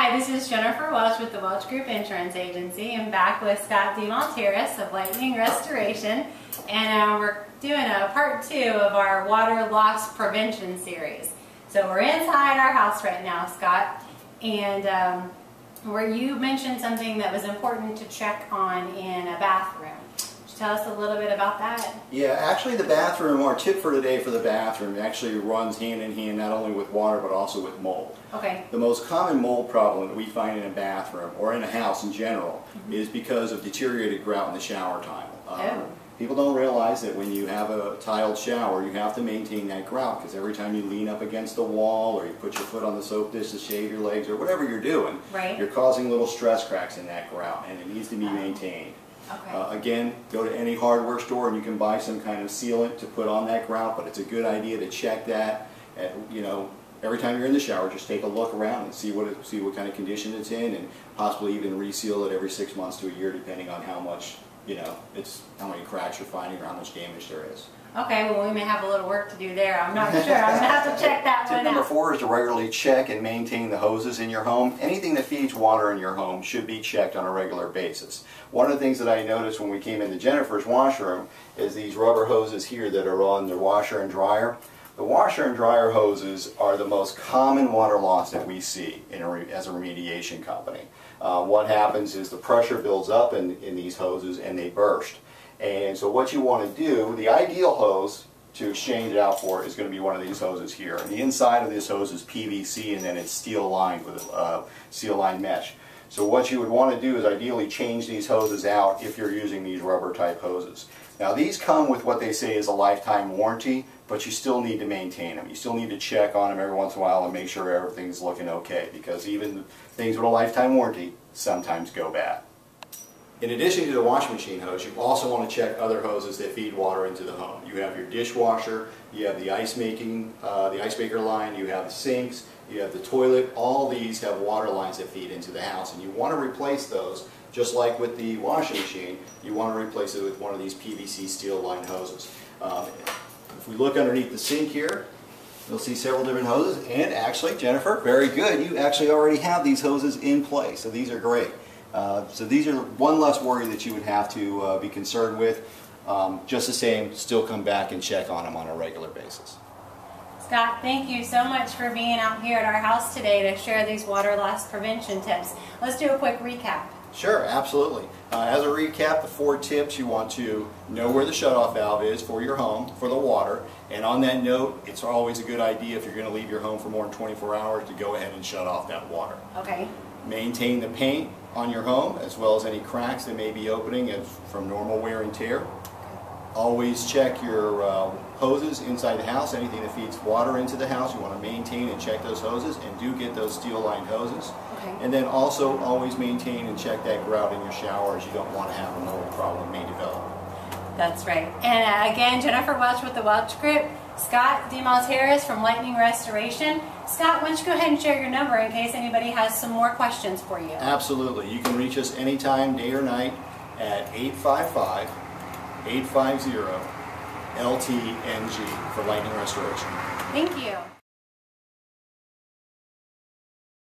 Hi, this is Jennifer Welch with the Welch Group Insurance Agency. I'm back with Scott DeMalteris of Lightning Restoration, and we're doing a part 2 of our water loss prevention series. So we're inside our house right now, Scott, and where you mentioned something that was important to check on in a bathroom. Tell us a little bit about that. Yeah, actually the bathroom, our tip for today for the bathroom actually runs hand in hand not only with water but also with mold. Okay. The most common mold problem that we find in a bathroom or in a house in general is because of deteriorated grout in the shower tile. People don't realize that when you have a tiled shower you have to maintain that grout, because every time you lean up against the wall or you put your foot on the soap dish to shave your legs or whatever you're doing, you're causing little stress cracks in that grout, and it needs to be maintained. Okay. Again, go to any hardware store and you can buy some kind of sealant to put on that grout, but it's a good idea to check that. Every time you're in the shower, just take a look around and see what kind of condition it's in, and possibly even reseal it every 6 months to a year, depending on how much, how many cracks you're finding or how much damage there is. Okay, well, we may have a little work to do there. I'm not sure. I'm going to have to check that one out. Tip number 4 is to regularly check and maintain the hoses in your home. Anything that feeds water in your home should be checked on a regular basis. One of the things that I noticed when we came into Jennifer's washroom is these rubber hoses here that are on the washer and dryer. The washer and dryer hoses are the most common water loss that we see as a remediation company. What happens is the pressure builds up in these hoses and they burst. And so what you want to do, the ideal hose to exchange it out for is going to be one of these hoses here. And the inside of this hose is PVC, and then it's steel lined with steel lined mesh. So what you would want to do is ideally change these hoses out if you're using these rubber type hoses. Now these come with what they say is a lifetime warranty, but you still need to maintain them. You still need to check on them every once in a while and make sure everything's looking okay, because even things with a lifetime warranty sometimes go bad. In addition to the washing machine hose, you also want to check other hoses that feed water into the home. You have your dishwasher, you have the ice maker line, you have the sinks, you have the toilet. All these have water lines that feed into the house, and you want to replace those. Just like with the washing machine, you want to replace it with one of these PVC steel lined hoses. If we look underneath the sink here, you'll see several different hoses, and actually, Jennifer, very good, you actually already have these hoses in place, so these are great. So these are one less worry that you would have to be concerned with. Just the same, still come back and check on them on a regular basis. Scott, thank you so much for being out here at our house today to share these water loss prevention tips. Let's do a quick recap. Sure, absolutely. As a recap, the 4 tips: you want to know where the shutoff valve is for your home, for the water. And on that note, it's always a good idea, if you're going to leave your home for more than 24 hours, to go ahead and shut off that water. Okay. Maintain the paint on your home, as well as any cracks that may be opening from normal wear and tear. Always check your hoses inside the house. Anything that feeds water into the house, you want to maintain and check those hoses, and do get those steel lined hoses. Okay. And then also always maintain and check that grout in your shower, as you don't want to have a mold problem may develop. That's right. And again, Jennifer Welch with the Welch Group, Scott DeMalteris from Lightning Restoration. Scott, why don't you go ahead and share your number in case anybody has some more questions for you. Absolutely. You can reach us anytime, day or night, at 855-850-LTNG for Lightning Restoration. Thank you.